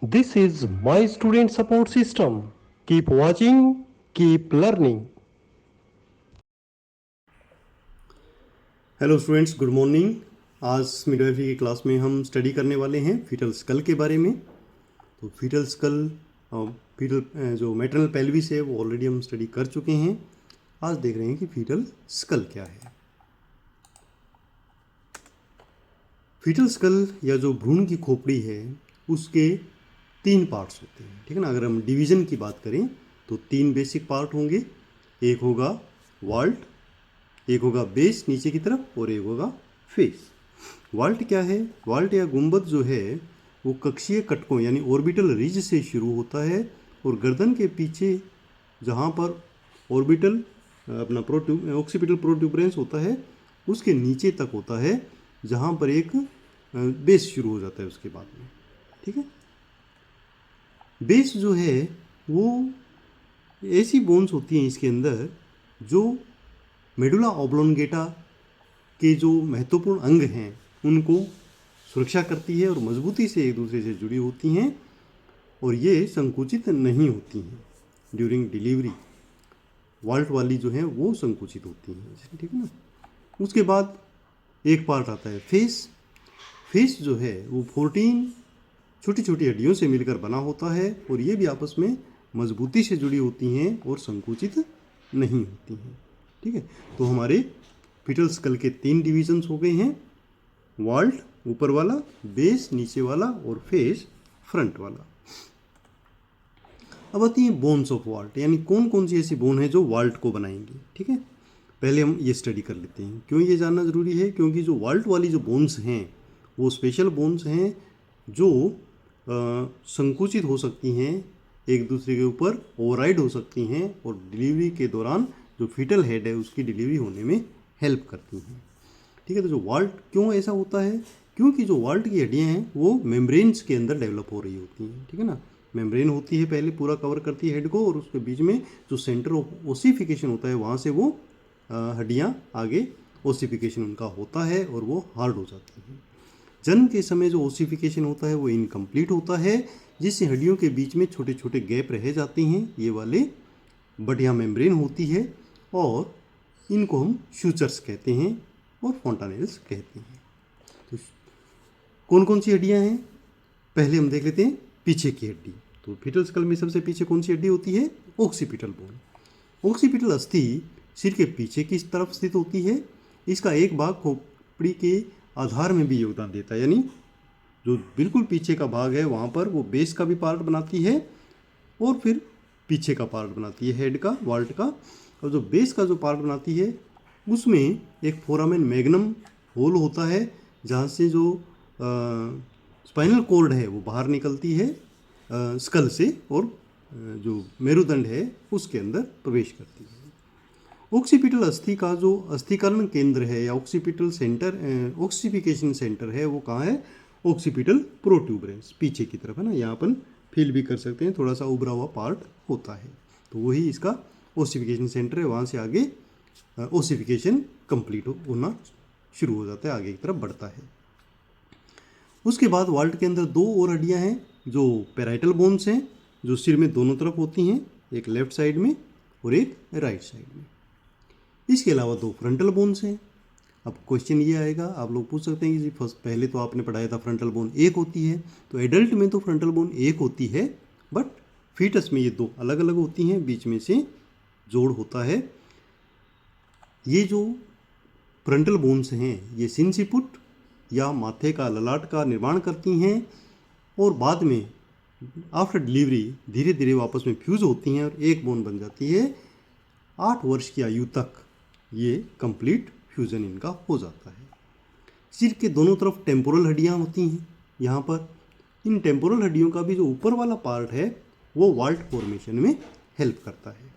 This is my student support system. Keep watching, keep learning. Hello students, good morning. आज midwifery की class में हम study करने वाले हैं फीटल स्कल के बारे में। तो फीटल स्कल फीटल जो मैटरनल पेल्विस है वो ऑलरेडी हम स्टडी कर चुके हैं। आज देख रहे हैं कि फीटल स्कल क्या है। फीटल स्कल या जो भ्रूण की खोपड़ी है उसके 3 पार्ट्स होते हैं, ठीक है ना। अगर हम डिवीज़न की बात करें तो 3 बेसिक पार्ट होंगे। एक होगा वॉल्ट, एक होगा बेस नीचे की तरफ और एक होगा फेस। वॉल्ट क्या है? वॉल्ट या गुंबद जो है वो कक्षीय कटकों यानी ऑर्बिटल रिज से शुरू होता है और गर्दन के पीछे जहाँ पर ऑर्बिटल अपना ऑक्सीपिटल प्रोट्यूबरेंस होता है उसके नीचे तक होता है, जहाँ पर एक बेस शुरू हो जाता है उसके बाद में, ठीक है। बेस जो है वो ऐसी बोन्स होती हैं इसके अंदर जो मेडुला ऑब्लोंगेटा के जो महत्वपूर्ण अंग हैं उनको सुरक्षा करती है और मजबूती से एक दूसरे से जुड़ी होती हैं और ये संकुचित नहीं होती हैं ड्यूरिंग डिलीवरी। वॉल्ट वाली जो है वो संकुचित होती हैं, ठीक है ना। उसके बाद एक पार्ट आता है फेस। फेस जो है वो 14 छोटी छोटी हड्डियों से मिलकर बना होता है और ये भी आपस में मजबूती से जुड़ी होती हैं और संकुचित नहीं होती हैं, ठीक है। तो हमारे फीटल स्कल के 3 डिविजन्स हो गए हैं, वॉल्ट ऊपर वाला, बेस नीचे वाला और फेस फ्रंट वाला। अब आती है बोन्स ऑफ वॉल्ट, यानी कौन कौन सी ऐसी बोन है जो वॉल्ट को बनाएंगी, ठीक है। पहले हम ये स्टडी कर लेते हैं। क्यों ये जानना ज़रूरी है? क्योंकि जो वॉल्ट वाली जो बोन्स हैं वो स्पेशल बोन्स हैं जो संकुचित हो सकती हैं, एक दूसरे के ऊपर ओवरराइड हो सकती हैं और डिलीवरी के दौरान जो फीटल हेड है उसकी डिलीवरी होने में हेल्प करती हैं, ठीक है। तो जो वॉल्ट क्यों ऐसा होता है? क्योंकि जो वॉल्ट की हड्डियाँ हैं वो मेम्ब्रेन्स के अंदर डेवलप हो रही होती हैं, ठीक है ना। मेम्ब्रेन होती है पहले, पूरा कवर करती है हेड को और उसके बीच में जो सेंटर ऑफ ओसिफिकेशन होता है वहाँ से वो हड्डियाँ आगे ओसिफिकेशन उनका होता है और वो हार्ड हो जाती हैं। जन्म के समय जो ओसिफिकेशन होता है वो इनकम्प्लीट होता है, जिससे हड्डियों के बीच में छोटे छोटे गैप रह जाते हैं, ये वाले बढ़िया मेम्ब्रेन होती है और इनको हम सूचर्स कहते हैं और फोंटानेल्स कहते हैं। तो कौन कौन सी हड्डियाँ हैं? पहले हम देख लेते हैं पीछे की हड्डी। तो फीटल स्कल में सबसे पीछे कौन सी हड्डी होती है? Occipital bone. ऑक्सीपिटल अस्थि सिर के पीछे की तरफ स्थित होती है। इसका एक भाग खोपड़ी के आधार में भी योगदान देता है, यानी जो बिल्कुल पीछे का भाग है वहाँ पर वो बेस का भी पार्ट बनाती है और फिर पीछे का पार्ट बनाती है हेड का, वॉल्ट का। और जो बेस का जो पार्ट बनाती है उसमें एक फोरामेन मैग्नम होल होता है, जहाँ से जो स्पाइनल कॉर्ड है वो बाहर निकलती है स्कल से और जो मेरुदंड है उसके अंदर प्रवेश करती है। ऑक्सीपिटल अस्थि का जो अस्थिकरण केंद्र है या ऑक्सीपिटल सेंटर, ऑक्सीफिकेशन सेंटर है, वो कहाँ है? ऑक्सीपिटल प्रोट्यूबरेंस पीछे की तरफ है ना, यहाँ अपन फील भी कर सकते हैं, थोड़ा सा उभरा हुआ पार्ट होता है, तो वही इसका ओसिफिकेशन सेंटर है। वहाँ से आगे ओसिफिकेशन कंप्लीट होना शुरू हो जाता है, आगे की तरफ बढ़ता है। उसके बाद वॉल्ट के अंदर 2 और हड्डियाँ हैं जो पैराइटल बोन्स हैं, जो सिर में दोनों तरफ होती हैं, एक लेफ्ट साइड में और एक राइट साइड में। इसके अलावा 2 फ्रंटल बोन्स हैं। अब क्वेश्चन ये आएगा, आप लोग पूछ सकते हैं कि जी फर्स्ट पहले तो आपने पढ़ाया था फ्रंटल बोन एक होती है, तो एडल्ट में तो फ्रंटल बोन एक होती है, बट फीटस में ये 2 अलग अलग होती हैं, बीच में से जोड़ होता है। ये जो फ्रंटल बोन्स हैं ये सिनसिपुट या माथे का, ललाट का निर्माण करती हैं और बाद में आफ्टर डिलीवरी धीरे धीरे वापस में फ्यूज़ होती हैं और एक बोन बन जाती है। 8 वर्ष की आयु तक ये कंप्लीट फ्यूजन इनका हो जाता है। सिर के दोनों तरफ टेम्पोरल हड्डियाँ होती हैं। यहाँ पर इन टेम्पोरल हड्डियों का भी जो ऊपर वाला पार्ट है वो वॉल्ट फॉर्मेशन में हेल्प करता है।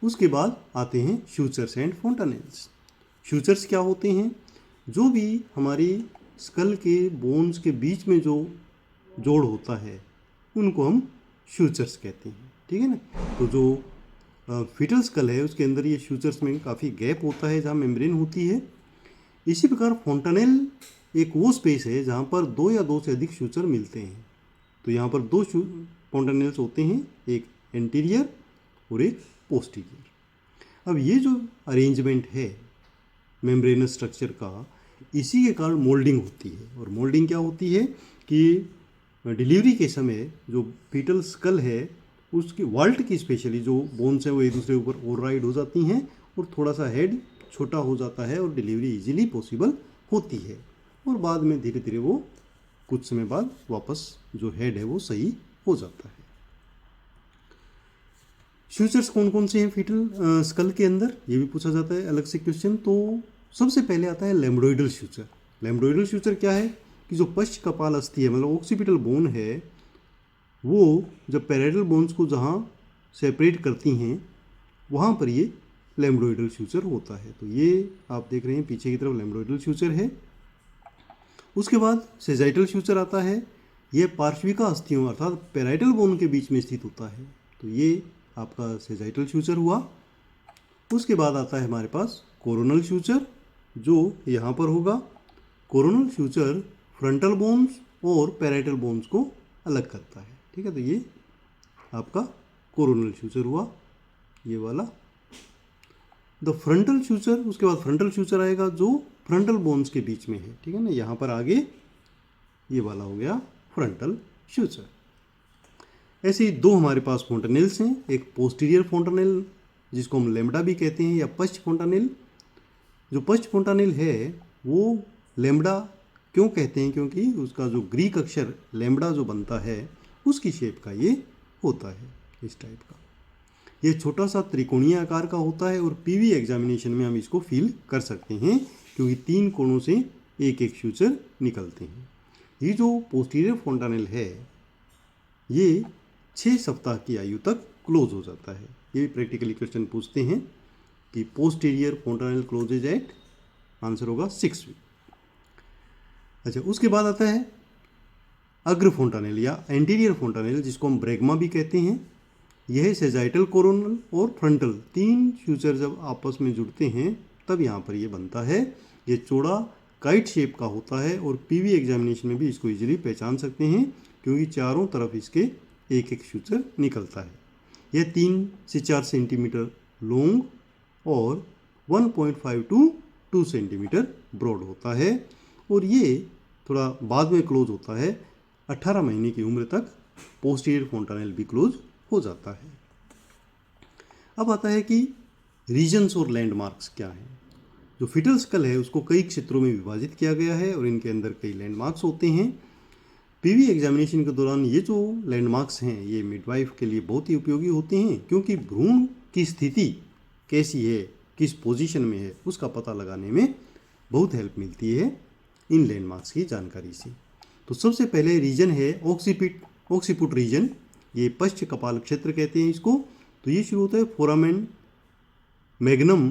उसके बाद आते हैं सूचर्स एंड फोंटानेल्स। सूचर्स क्या होते हैं? जो भी हमारी स्कल के बोन्स के बीच में जो जोड़ होता है उनको हम सूचर्स कहते हैं, ठीक है ना। तो जो फीटल स्कल है उसके अंदर ये सूचर्स में काफ़ी गैप होता है जहाँ मेम्ब्रेन होती है। इसी प्रकार फोंटानेल एक वो स्पेस है जहाँ पर 2 या 2 से अधिक सूचर मिलते हैं। तो यहाँ पर दो फोंटानेल्स होते हैं, एक एंटीरियर और एक पोस्टीरियर। अब ये जो अरेंजमेंट है मेम्ब्रेनस स्ट्रक्चर का, इसी के कारण मोल्डिंग होती है। और मोल्डिंग क्या होती है कि डिलीवरी के समय जो फीटल स्कल है उसकी वाल्ट की स्पेशली जो बोन्स है वो एक दूसरे के ऊपर ओवरराइड हो जाती हैं और थोड़ा सा हेड छोटा हो जाता है और डिलीवरी इजीली पॉसिबल होती है। और बाद में धीरे धीरे वो कुछ समय बाद वापस जो हेड है वो सही हो जाता है। फ्यूचर्स कौन कौन से हैं फीटल स्कल के अंदर, ये भी पूछा जाता है अलग से क्वेश्चन। तो सबसे पहले आता है लेम्ब्रोइडल फ्यूचर। लेम्ब्रोइडल फ्यूचर क्या है कि जो पश्च कपाल अस्थि है, मतलब ऑक्सीपिटल बोन है, वो जब पैराइटल बोन्स को जहाँ सेपरेट करती हैं वहाँ पर ये लेम्ब्रोइडल फ्यूचर होता है। तो ये आप देख रहे हैं पीछे की तरफ लेम्ब्रोइडल फ्यूचर है। उसके बाद सेजाइटल फ्यूचर आता है, ये पार्श्विका अस्थियों अर्थात पैराइटल बोन के बीच में स्थित होता है। तो ये आपका सेजाइटल फ्यूचर हुआ। उसके बाद आता है हमारे पास कोरोनल फ्यूचर, जो यहाँ पर होगा। कोरोनल फ्यूचर फ्रंटल बोन्स और पैराइटल बोन्स को अलग करता है, ठीक है। तो ये आपका कोरोनल फ्यूचर हुआ, ये वाला द फ्रंटल फ्यूचर। उसके बाद फ्रंटल फ्यूचर आएगा जो फ्रंटल बोन्स के बीच में है, ठीक है ना। यहाँ पर आगे ये वाला हो गया फ्रंटल फ्यूचर। ऐसे ही दो हमारे पास फोंटानेल्स हैं, एक पोस्टीरियर फोंटानेल जिसको हम लेम्बडा भी कहते हैं या पश्च फोंटानेल। जो पश्च फोंटानेल है वो लेम्बडा क्यों कहते हैं, क्योंकि उसका जो ग्रीक अक्षर लेम्बडा जो बनता है उसकी शेप का ये होता है, इस टाइप का। ये छोटा सा त्रिकोणीय आकार का होता है और पीवी एग्जामिनेशन में हम इसको फील कर सकते हैं क्योंकि 3 कोणों से एक एक फ्यूचर निकलते हैं। ये जो पोस्टीरियर फोंटानेल है ये 6 सप्ताह की आयु तक क्लोज हो जाता है। ये भी प्रैक्टिकली क्वेश्चन पूछते हैं कि पोस्टीरियर फोंटानेल क्लोजेज एट, आंसर होगा 6 वीक। अच्छा, उसके बाद आता है अग्र फोंटानेल या एंटीरियर फोंटानेल जिसको हम ब्रैग्मा भी कहते हैं। यह सेजाइटल, कोरोनल और फ्रंटल 3 फ्यूचर जब आपस में जुड़ते हैं तब यहाँ पर ये बनता है। ये चौड़ा काइट शेप का होता है और पीवी एग्जामिनेशन में भी इसको इजीली पहचान सकते हैं क्योंकि चारों तरफ इसके एक एक फ्यूचर निकलता है। यह 3 से 4 सेंटीमीटर लॉन्ग और 1.5 टू 2 सेंटीमीटर ब्रॉड होता है और ये थोड़ा बाद में क्लोज होता है। 18 महीने की उम्र तक पोस्टीरियर फोंटानेल भी क्लोज हो जाता है। अब आता है कि रीजन्स और लैंडमार्क्स क्या हैं। जो फीटल स्कल है उसको कई क्षेत्रों में विभाजित किया गया है और इनके अंदर कई लैंडमार्क्स होते हैं। पीवी एग्जामिनेशन के दौरान ये जो लैंडमार्क्स हैं ये मिडवाइफ के लिए बहुत ही उपयोगी होते हैं क्योंकि भ्रूण की स्थिति कैसी है, किस पोजीशन में है, उसका पता लगाने में बहुत हेल्प मिलती है इन लैंडमार्क्स की जानकारी से। तो सबसे पहले रीजन है ऑक्सीपुट रीजन, ये पश्च कपाल क्षेत्र कहते हैं इसको। तो ये शुरू होता है फोरामेन मैग्नम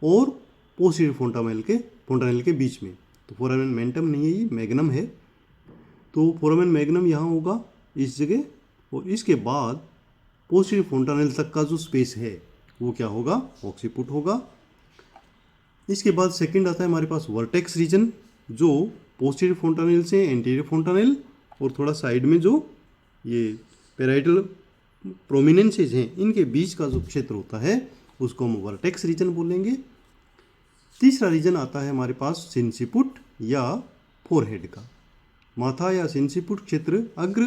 और पोस्टीरियर फोंटानेल के बीच में। तो फोरामेन मैग्नम नहीं है, ये मैग्नम है। तो फोरामेन मैग्नम यहाँ होगा इस जगह और इसके बाद पोस्टीरियर फोंटानेल तक का जो स्पेस है वो क्या होगा, ऑक्सीपुट होगा। इसके बाद सेकंड आता है हमारे पास वर्टेक्स रीजन जो पोस्टीरियर फोंटानेल से एंटीरियर फोंटानेल और थोड़ा साइड में जो ये पैराइटल प्रोमिनेंसेज हैं इनके बीच का जो क्षेत्र होता है उसको हम वर्टेक्स रीजन बोलेंगे। तीसरा रीजन आता है हमारे पास सिंसिपुट या फोरहेड का। माथा या सिंसिपुट क्षेत्र अग्र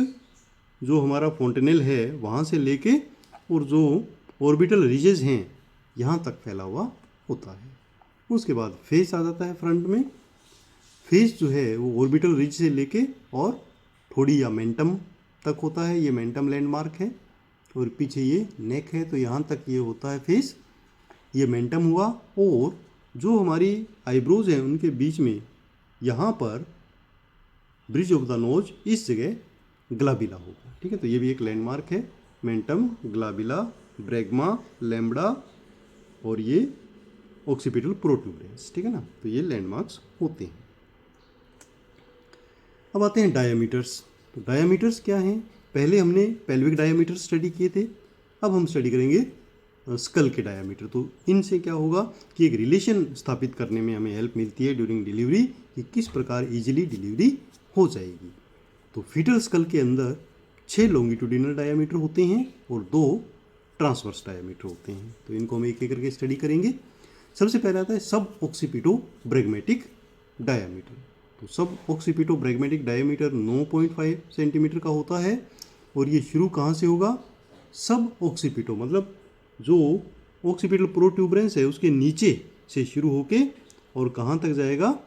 जो हमारा फोंटेनेल है वहाँ से लेके और जो ऑर्बिटल रिजेज हैं यहाँ तक फैला हुआ होता है। उसके बाद फेस आ जाता है फ्रंट में। फेस जो है वो ऑर्बिटल रिज से लेके और थोड़ी या मेंटम तक होता है, ये मेंटम लैंडमार्क है। और पीछे ये नेक है तो यहाँ तक ये होता है फेस, ये मेंटम हुआ। और जो हमारी आईब्रोज हैं उनके बीच में यहाँ पर ब्रिज ऑफ द नोज इस जगह ग्लाबिला होगा, ठीक है। तो ये भी एक लैंडमार्क है, मेंटम, ग्लाबिला, ब्रैग्मा, लैम्बडा और ये ऑक्सीपिटल प्रोट्यूबरेंस, ठीक है ना। तो ये लैंडमार्क्स होते हैं। अब आते हैं डायामीटर्स। तो डायामीटर्स क्या हैं, पहले हमने पेल्विक डायामीटर स्टडी किए थे, अब हम स्टडी करेंगे स्कल के डायामीटर। तो इनसे क्या होगा कि एक रिलेशन स्थापित करने में हमें हेल्प मिलती है ड्यूरिंग डिलीवरी कि किस प्रकार इजीली डिलीवरी हो जाएगी। तो फीटल स्कल के अंदर 6 लॉन्गिट्यूडिनल डायामीटर होते हैं और 2 ट्रांसवर्स डायामीटर होते हैं। तो इनको हम एक एक करके स्टडी करेंगे। सबसे पहले आता है सब ऑक्सीपिटो ब्रैग्मेटिक डायामीटर। तो सब ऑक्सीपिटो ब्रैग्मेटिक डायामीटर 9.5 सेंटीमीटर का होता है और ये शुरू कहाँ से होगा? सब ऑक्सीपिटो मतलब जो ऑक्सीपिटल प्रोट्यूबरेंस है उसके नीचे से शुरू होके और कहाँ तक जाएगा?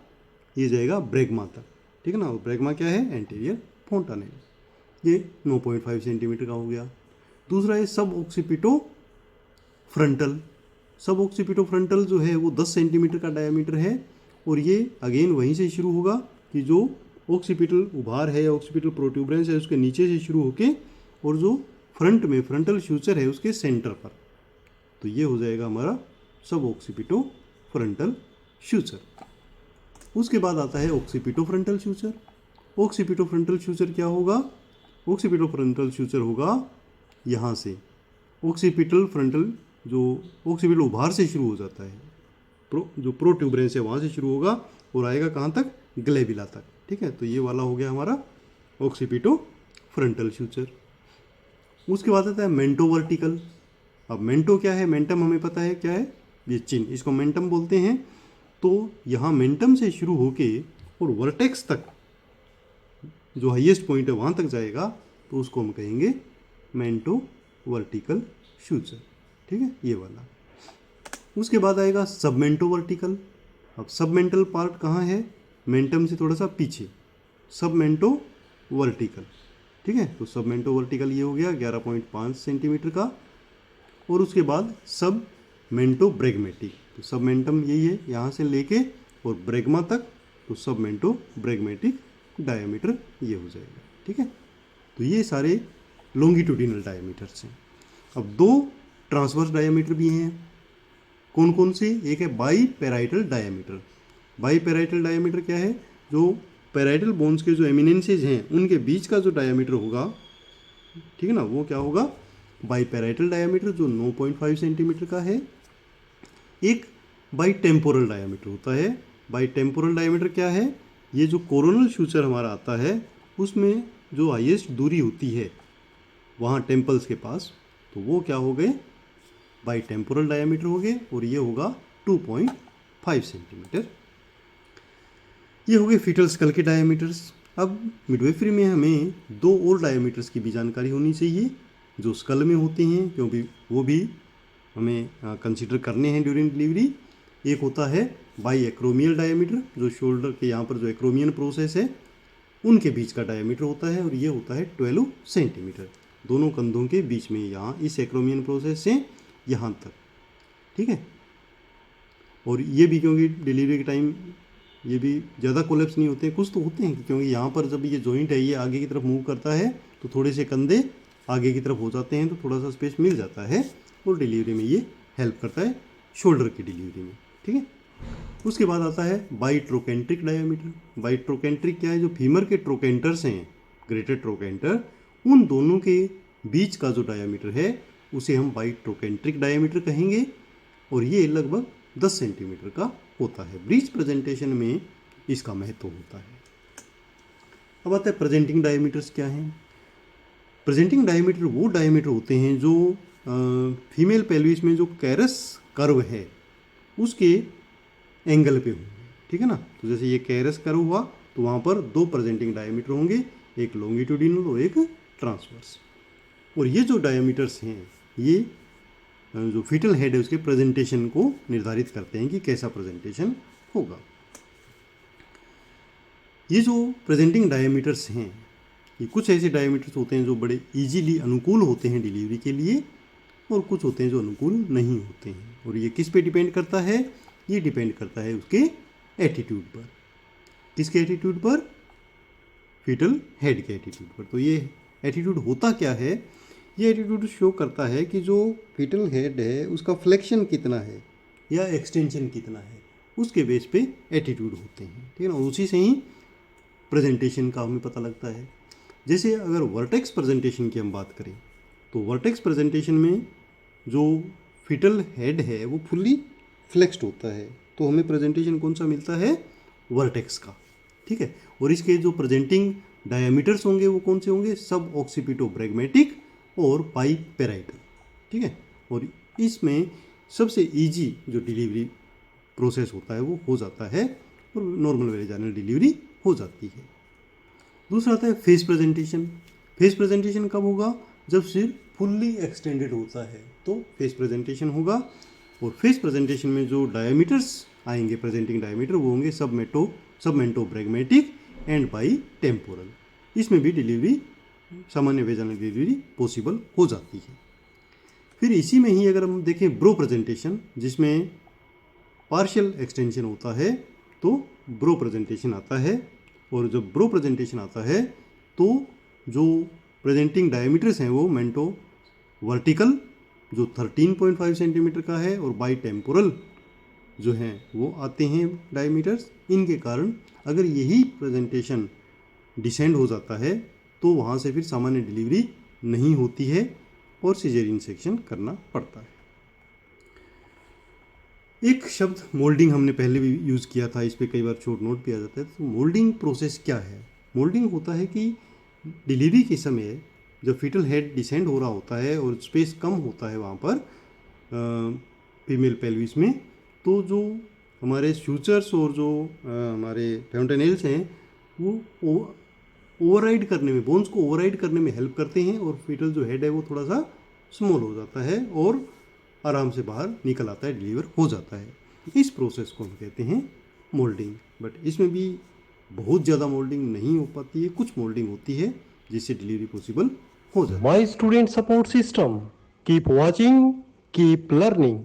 ये जाएगा ब्रैग्मा तक, ठीक है ना। और ब्रैग्मा क्या है? एंटीरियर फोंटानेल। ये 9.5 सेंटीमीटर का हो गया। दूसरा है सब ऑक्सीपिटो फ्रंटल। सब ऑक्सीपिटो फ्रंटल जो है वो 10 सेंटीमीटर का डायमीटर है और ये अगेन वहीं से शुरू होगा कि जो ऑक्सीपिटल उभार है या ऑक्सीपिटल प्रोट्यूबरेंस है उसके नीचे से शुरू होके और जो फ्रंट में फ्रंटल फ्यूचर है उसके सेंटर पर। तो ये हो जाएगा हमारा सब ऑक्सीपिटो फ्रंटल फ्यूचर। उसके बाद आता है occipito frontal future. Occipito frontal future क्या होगा? ऑक्सीपिटो फ्रंटल फ्यूचर होगा यहाँ से ऑक्सीपिटल फ्रंटल, जो ऑक्सीपिटल उभार से शुरू हो जाता है, जो प्रोट्यूबरेंस है वहाँ से शुरू होगा और आएगा कहाँ तक? ग्लेविला तक, ठीक है। तो ये वाला हो गया हमारा ऑक्सीपिटो फ्रंटल फ्यूचर। उसके बाद आता है मेंटो वर्टिकल। अब मेंटो क्या है? मेंटम हमें पता है क्या है, ये चिन्ह, इसको मेंटम बोलते हैं। तो यहाँ मेंटम से शुरू होके और वर्टेक्स तक जो हाईएस्ट पॉइंट है वहाँ तक जाएगा तो उसको हम कहेंगे मेंटो वर्टिकल फ्यूचर, ठीक है, ये वाला। उसके बाद आएगा सबमेंटो वर्टिकल। अब सबमेंटल पार्ट कहाँ है? मेंटम से थोड़ा सा पीछे, सबमेंटो वर्टिकल, ठीक है। तो सबमेंटो वर्टिकल ये हो गया 11.5 सेंटीमीटर का। और उसके बाद सब मेंटो ब्रैग्मेटिक। तो सबमेंटम यही है यहाँ से लेके और ब्रैग्मा तक, तो सबमेंटो ब्रैग्मेटिक डायमीटर ये हो जाएगा, ठीक है। तो ये सारे लॉन्गिट्यूडिनल डायमीटर्स हैं। अब 2 ट्रांसवर्स डायमीटर भी हैं। कौन कौन से? एक है by parietal diameter. By parietal diameter क्या है? जो पैराइटल बोन्स के जो एमिनेंसेज हैं उनके बीच का जो डायमीटर होगा, ठीक है ना, वो क्या होगा? बाई पैराइटल डायमीटर जो 9.5 सेंटीमीटर का है। एक बाई टेम्पोरल डायमीटर होता है। बाई टेम्पोरल डायमीटर क्या है? ये जो कोरोनल फ्यूचर हमारा आता है उसमें जो हाईएस्ट दूरी होती है वहाँ टेम्पल्स के पास, तो वो क्या हो गए? बाई टेम्पोरल डायमीटर हो गए और ये होगा 2.5 सेंटीमीटर। ये हो गए फीटल स्कल के डायमीटर्स। अब मिडवाइफरी में हमें 2 और डायमीटर्स की भी जानकारी होनी चाहिए जो स्कल में होते हैं, क्योंकि वो भी हमें कंसीडर करने हैं ड्यूरिंग डिलीवरी। एक होता है बाई एक्रोमियल डायमीटर, जो शोल्डर के यहाँ पर जो एक्रोमियन प्रोसेस है उनके बीच का डायमीटर होता है और ये होता है 12 सेंटीमीटर, दोनों कंधों के बीच में, यहाँ इस एक्रोमियन प्रोसेस से यहाँ तक, ठीक है। और ये भी क्योंकि डिलीवरी के टाइम ये भी ज़्यादा कोलेप्स नहीं होते हैं, कुछ तो होते हैं क्योंकि यहाँ पर जब ये जॉइंट है ये आगे की तरफ मूव करता है तो थोड़े से कंधे आगे की तरफ हो जाते हैं, तो थोड़ा सा स्पेस मिल जाता है और डिलीवरी में ये हेल्प करता है शोल्डर की डिलीवरी में, ठीक है। उसके बाद आता है by trochanteric diameter. By trochanteric क्या है? जो फीमर के ट्रोकेंटर्स हैं, ग्रेटर ट्रोकेंटर, उन दोनों के बीच का जो डायमीटर है उसे हम बाई ट्रोकेंट्रिक डायमीटर कहेंगे और ये लगभग 10 सेंटीमीटर का होता है। ब्रीच प्रेजेंटेशन में इसका महत्व होता है। अब आता है प्रेजेंटिंग डायमीटर्स क्या हैं। प्रेजेंटिंग डायमीटर वो डायमीटर होते हैं जो फीमेल पेल्विस में जो कैरस कर्व है उसके एंगल पे होंगे, ठीक है ना। तो जैसे ये कैरस कर्व हुआ तो वहाँ पर 2 प्रेजेंटिंग डायमीटर होंगे, एक लॉन्गिट्यूडिनल और एक ट्रांसवर्स। और ये जो डायमीटर्स हैं ये जो फीटल हेड है उसके प्रेजेंटेशन को निर्धारित करते हैं कि कैसा प्रेजेंटेशन होगा। ये जो प्रेजेंटिंग डायमीटर्स हैं ये कुछ ऐसे डायमीटर्स होते हैं जो बड़े इजीली अनुकूल होते हैं डिलीवरी के लिए और कुछ होते हैं जो अनुकूल नहीं होते हैं। और ये किस पे डिपेंड करता है? ये डिपेंड करता है उसके एटीट्यूड पर। किसके एटीट्यूड पर? फीटल हेड के एटीट्यूड पर। तो ये एटीट्यूड होता क्या है? ये एटीट्यूड शो करता है कि जो फीटल हेड है उसका फ्लेक्शन कितना है या एक्सटेंशन कितना है, उसके बेस पे एटीट्यूड होते हैं, ठीक है ना। उसी से ही प्रेजेंटेशन का हमें पता लगता है। जैसे अगर वर्टेक्स प्रेजेंटेशन की हम बात करें तो वर्टेक्स प्रेजेंटेशन में जो फीटल हेड है वो फुल्ली फ्लेक्स्ड होता है, तो हमें प्रेजेंटेशन कौन सा मिलता है? वर्टेक्स का, ठीक है। और इसके जो प्रेजेंटिंग डायमीटर्स होंगे वो कौन से होंगे, सब ऑक्सीपिटोब्रैगमेटिक और पाइपेराइटल, ठीक है। और इसमें सबसे इजी जो डिलीवरी प्रोसेस होता है वो हो जाता है और नॉर्मल वेजाइनल डिलीवरी हो जाती है। दूसरा आता है फेस प्रेजेंटेशन। फेस प्रेजेंटेशन कब होगा, जब सिर फुल्ली एक्सटेंडेड होता है तो फेस प्रेजेंटेशन होगा। और फेस प्रेजेंटेशन में जो डायमीटर्स आएंगे, प्रेजेंटिंग डायमीटर, वो होंगे सबमेंटोब्रैगमेटिक एंड बाई टेम्पोरल। इसमें भी डिलीवरी, सामान्य वेजाइनल डिलीवरी पॉसिबल हो जाती है। फिर इसी में ही अगर हम देखें ब्रो प्रेजेंटेशन, जिसमें पार्शियल एक्सटेंशन होता है, तो ब्रो प्रेजेंटेशन आता है। और जब ब्रो प्रेजेंटेशन आता है तो जो प्रेजेंटिंग डायमीटर्स हैं वो मेंटो वर्टिकल जो 13.5 सेंटीमीटर का है और बाई टेम्पोरल जो हैं वो आते हैं डायमीटर्स। इनके कारण अगर यही प्रेजेंटेशन डिसेंड हो जाता है तो वहाँ से फिर सामान्य डिलीवरी नहीं होती है और सिजेरियन सेक्शन करना पड़ता है। एक शब्द मोल्डिंग हमने पहले भी यूज़ किया था, इस पर कई बार शॉर्ट नोट भी आ जाता है। तो मोल्डिंग प्रोसेस क्या है? मोल्डिंग होता है कि डिलीवरी के समय जब फीटल हेड डिसेंड हो रहा होता है और स्पेस कम होता है वहाँ पर फीमेल पेल्विस में, तो जो हमारे सूचर्स और जो हमारे फेंटेनेल्स हैं वो ओवरराइड करने में, बोन्स को ओवरराइड करने में हेल्प करते हैं और फीटल जो हेड है वो थोड़ा सा स्मॉल हो जाता है और आराम से बाहर निकल आता है, डिलीवर हो जाता है। इस प्रोसेस को हम कहते हैं मोल्डिंग। बट इसमें भी बहुत ज़्यादा मोल्डिंग नहीं हो पाती है, कुछ मोल्डिंग होती है जिससे डिलीवरी पॉसिबल हो जाती है। My student support system. Keep watching, keep learning.